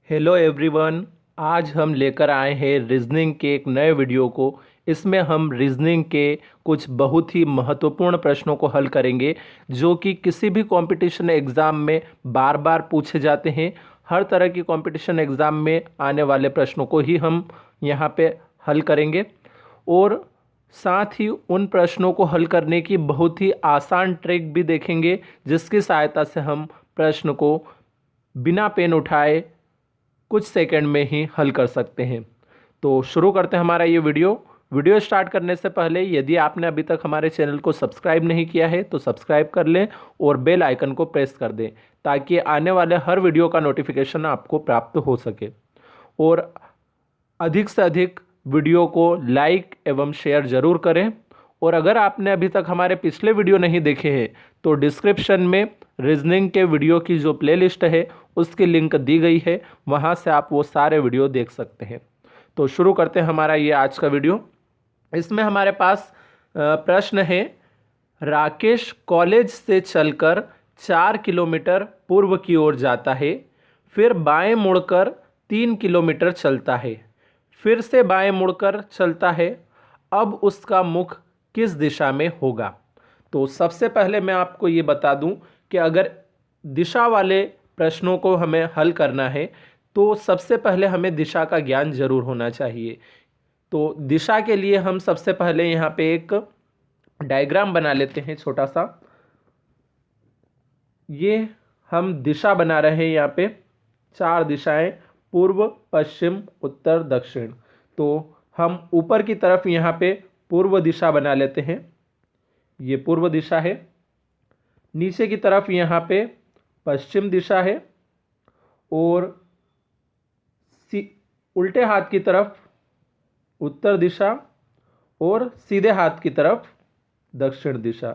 Hello everyone. आज हम लेकर आए हैं रीजनिंग के एक नए वीडियो को। इसमें हम रीजनिंग के कुछ बहुत ही महत्वपूर्ण प्रश्नों को हल करेंगे जो कि किसी भी कंपटीशन एग्ज़ाम में बार बार पूछे जाते हैं। हर तरह की कंपटीशन एग्ज़ाम में आने वाले प्रश्नों को ही हम यहाँ पे हल करेंगे और साथ ही उन प्रश्नों को हल करने की बहुत ही आसान ट्रिक भी देखेंगे जिसकी सहायता से हम प्रश्न को बिना पेन उठाए कुछ सेकंड में ही हल कर सकते हैं। तो शुरू करते हैं हमारा ये वीडियो स्टार्ट करने से पहले यदि आपने अभी तक हमारे चैनल को सब्सक्राइब नहीं किया है तो सब्सक्राइब कर लें और बेल आइकन को प्रेस कर दें ताकि आने वाले हर वीडियो का नोटिफिकेशन आपको प्राप्त हो सके। और अधिक से अधिक वीडियो को लाइक एवं शेयर जरूर करें। और अगर आपने अभी तक हमारे पिछले वीडियो नहीं देखे हैं तो डिस्क्रिप्शन में रीजनिंग के वीडियो की जो प्लेलिस्ट है उसकी लिंक दी गई है, वहां से आप वो सारे वीडियो देख सकते हैं। तो शुरू करते हैं हमारा ये आज का वीडियो। इसमें हमारे पास प्रश्न है, राकेश कॉलेज से चलकर 4 किलोमीटर पूर्व की ओर जाता है, फिर बाएं मुड़कर 3 किलोमीटर चलता है, फिर से बाएं मुड़कर चलता है। अब उसका मुख किस दिशा में होगा? तो सबसे पहले मैं आपको ये बता दूं कि अगर दिशा वाले प्रश्नों को हमें हल करना है तो सबसे पहले हमें दिशा का ज्ञान जरूर होना चाहिए। तो दिशा के लिए हम सबसे पहले यहाँ पे एक डायग्राम बना लेते हैं छोटा सा। ये हम दिशा बना रहे हैं, यहाँ पे 4 दिशाएं, पूर्व पश्चिम उत्तर दक्षिण। तो हम ऊपर की तरफ यहाँ पे पूर्व दिशा बना लेते हैं, ये पूर्व दिशा है। नीचे की तरफ यहाँ पे पश्चिम दिशा है और उल्टे हाथ की तरफ उत्तर दिशा और सीधे हाथ की तरफ दक्षिण दिशा।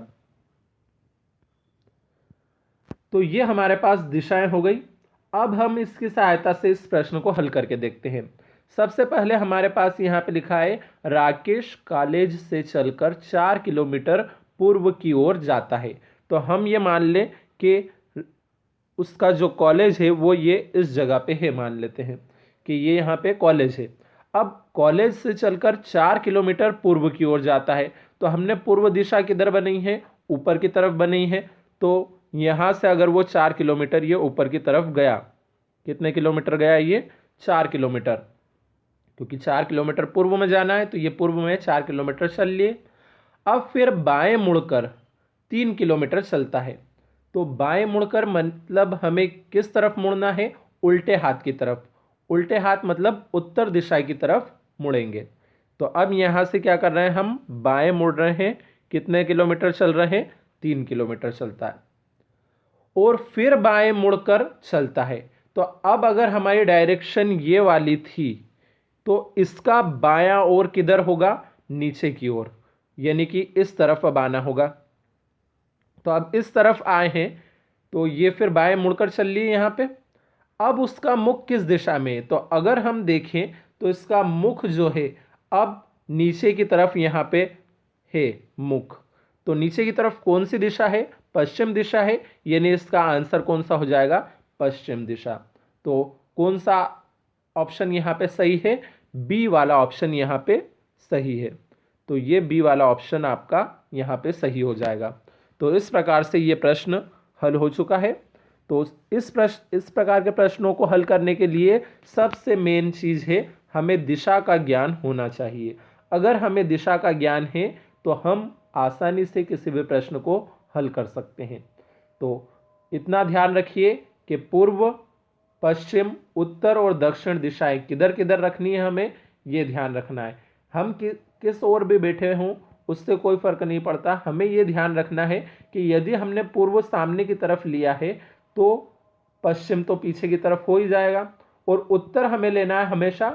तो ये हमारे पास दिशाएं हो गई। अब हम इसकी सहायता से इस प्रश्न को हल करके देखते हैं। सबसे पहले हमारे पास यहाँ पे लिखा है, राकेश कॉलेज से चलकर 4 किलोमीटर पूर्व की ओर जाता है। तो हम ये मान लें कि उसका जो कॉलेज है वो ये इस जगह पे है, मान लेते हैं कि ये यहाँ पे कॉलेज है। अब कॉलेज से चलकर 4 किलोमीटर पूर्व की ओर जाता है, तो हमने पूर्व दिशा किधर बनाई है? ऊपर की तरफ बनाई है। तो यहाँ से अगर वो 4 किलोमीटर ये ऊपर की तरफ गया, कितने किलोमीटर गया? ये 4 किलोमीटर, क्योंकि 4 किलोमीटर पूर्व में जाना है तो ये पूर्व में 4 किलोमीटर चल लिए। अब फिर बाएं मुड़कर 3 किलोमीटर चलता है। तो बाएं मुड़कर मतलब हमें किस तरफ मुड़ना है? उल्टे हाथ की तरफ। उल्टे हाथ मतलब उत्तर दिशा की तरफ मुड़ेंगे। तो अब यहां से क्या कर रहे हैं? हम बाएं मुड़ रहे हैं। कितने किलोमीटर चल रहे हैं? 3 किलोमीटर चलता है और फिर बाएं मुड़कर चलता है। तो अब अगर हमारी डायरेक्शन ये वाली थी तो इसका बायां ओर किधर होगा? नीचे की ओर, यानी कि इस तरफ अब आना होगा। तो अब इस तरफ आए हैं तो ये फिर बाएं मुड़कर चल लिए यहाँ पे। अब उसका मुख किस दिशा में है? तो अगर हम देखें तो इसका मुख जो है अब नीचे की तरफ यहाँ पे है मुख। तो नीचे की तरफ कौन सी दिशा है? पश्चिम दिशा है, यानी इसका आंसर कौन सा हो जाएगा? पश्चिम दिशा। तो कौन सा ऑप्शन यहाँ पे सही है? बी वाला ऑप्शन यहाँ पे सही है। तो ये बी वाला ऑप्शन आपका यहाँ पे सही हो जाएगा। तो इस प्रकार से ये प्रश्न हल हो चुका है। तो इस प्रकार के प्रश्नों को हल करने के लिए सबसे मेन चीज़ है, हमें दिशा का ज्ञान होना चाहिए। अगर हमें दिशा का ज्ञान है तो हम आसानी से किसी भी प्रश्न को हल कर सकते हैं। तो इतना ध्यान रखिए कि पूर्व पश्चिम उत्तर और दक्षिण दिशाएं किधर किधर रखनी है, हमें ये ध्यान रखना है। हम किस ओर भी बैठे हों उससे कोई फर्क नहीं पड़ता। हमें ये ध्यान रखना है कि यदि हमने पूर्व सामने की तरफ लिया है तो पश्चिम तो पीछे की तरफ हो ही जाएगा, और उत्तर हमें लेना है हमेशा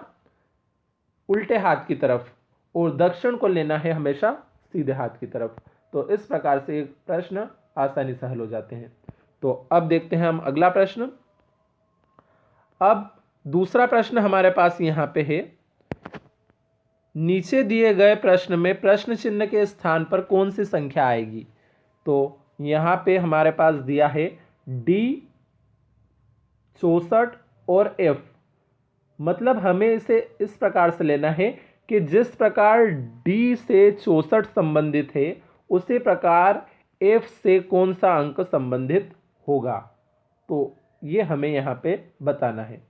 उल्टे हाथ की तरफ, और दक्षिण को लेना है हमेशा सीधे हाथ की तरफ। तो इस प्रकार से एक प्रश्न आसानी से हल हो जाते हैं। तो अब देखते हैं हम अगला प्रश्न। अब दूसरा प्रश्न हमारे पास यहां पे है, नीचे दिए गए प्रश्न में प्रश्न चिन्ह के स्थान पर कौन सी संख्या आएगी? तो यहां पे हमारे पास दिया है D 64 और F मतलब हमें इसे इस प्रकार से लेना है कि जिस प्रकार डी से 64 संबंधित है उसी प्रकार एफ से कौन सा अंक संबंधित होगा, तो ये हमें यहाँ पे बताना है।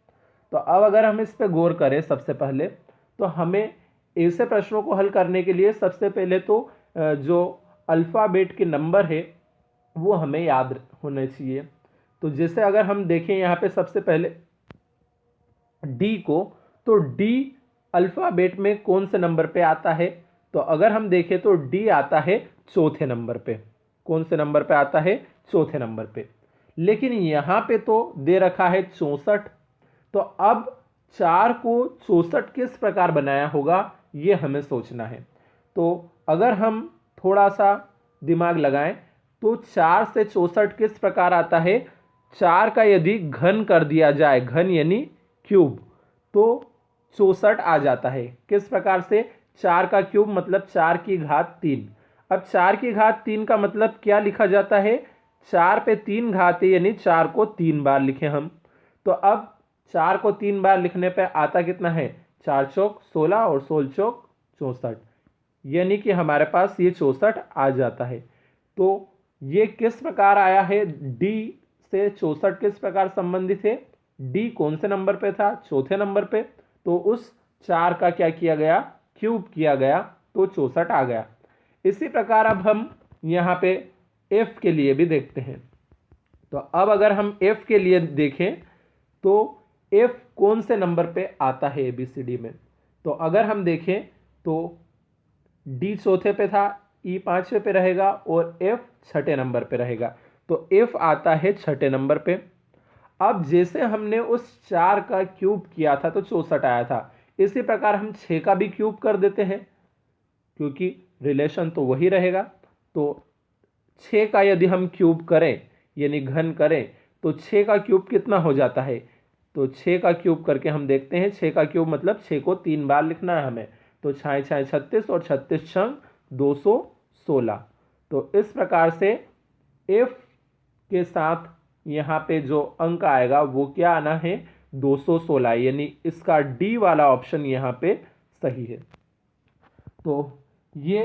तो अब अगर हम इस पे गौर करें सबसे पहले, तो हमें ऐसे प्रश्नों को हल करने के लिए सबसे पहले तो जो अल्फ़ाबेट के नंबर है वो हमें याद होने चाहिए। तो जैसे अगर हम देखें यहाँ पे सबसे पहले डी को, तो डी अल्फ़ाबेट में कौन से नंबर पे आता है, तो अगर हम देखें तो डी आता है चौथे नंबर पे। कौन से नंबर पे आता है? चौथे नंबर पे। लेकिन यहाँ पे तो दे रखा है 64, तो अब 4 को 64 किस प्रकार बनाया होगा ये हमें सोचना है। तो अगर हम थोड़ा सा दिमाग लगाएं तो 4 से 64 किस प्रकार आता है? 4 का यदि घन कर दिया जाए, घन यानी क्यूब, तो 64 आ जाता है। किस प्रकार से? 4 का क्यूब मतलब 4 की घात 3। अब 4 की घात 3 का मतलब क्या लिखा जाता है? 4 पे 3 घात है, यानी 4 को 3 बार लिखें हम। तो अब 4 को 3 बार लिखने पे आता कितना है? 4 चौक 16 और 16 चौक 64, यानी कि हमारे पास ये 64 आ जाता है। तो ये किस प्रकार आया है? डी से 64 किस प्रकार संबंधित है? डी कौन से नंबर पे था? चौथे नंबर पे। तो उस 4 का क्या किया गया? क्यूब किया गया, तो 64 आ गया। इसी प्रकार अब हम यहाँ पे एफ के लिए भी देखते हैं। तो अब अगर हम एफ के लिए देखें तो एफ कौन से नंबर पे आता है एबीसीडी में, तो अगर हम देखें तो डी चौथे पे था, ई पांचवे पे रहेगा और एफ छठे नंबर पे रहेगा। तो एफ आता है छठे नंबर पे। अब जैसे हमने उस 4 का क्यूब किया था तो 64 आया था, इसी प्रकार हम 6 का भी क्यूब कर देते हैं क्योंकि रिलेशन तो वही रहेगा। तो 6 का यदि हम क्यूब करें यानी घन करें तो 6 का क्यूब कितना हो जाता है? तो 6 का क्यूब करके हम देखते हैं। 6 का क्यूब मतलब 6 को 3 बार लिखना है हमें। तो 6 6 36 और 36 6 216। तो इस प्रकार से एफ के साथ यहाँ पे जो अंक आएगा वो क्या आना है? 216, यानी इसका डी वाला ऑप्शन यहाँ पे सही है। तो ये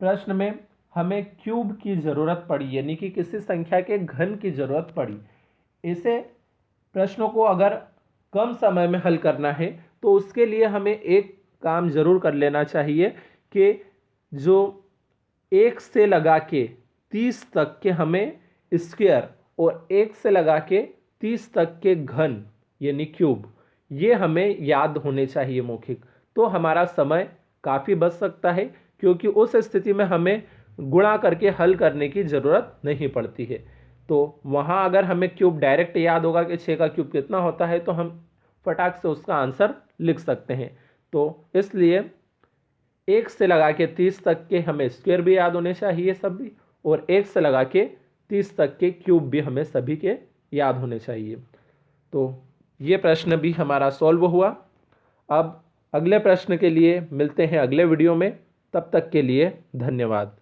प्रश्न में हमें क्यूब की ज़रूरत पड़ी, यानी कि किसी संख्या के घन की ज़रूरत पड़ी। ऐसे प्रश्नों को अगर कम समय में हल करना है तो उसके लिए हमें एक काम ज़रूर कर लेना चाहिए कि जो 1 से लगा के 30 तक के हमें स्क्वायर और 1 से लगा के 30 तक के घन यानी क्यूब, ये हमें याद होने चाहिए मौखिक। तो हमारा समय काफ़ी बच सकता है क्योंकि उस स्थिति में हमें गुणा करके हल करने की ज़रूरत नहीं पड़ती है। तो वहाँ अगर हमें क्यूब डायरेक्ट याद होगा कि 6 का क्यूब कितना होता है तो हम फटाक से उसका आंसर लिख सकते हैं। तो इसलिए 1 से लगा के 30 तक के हमें स्क्वायर भी याद होने चाहिए सभी, और 1 से लगा के 30 तक के क्यूब भी हमें सभी के याद होने चाहिए। तो ये प्रश्न भी हमारा सॉल्व हुआ। अब अगले प्रश्न के लिए मिलते हैं अगले वीडियो में। तब तक के लिए धन्यवाद।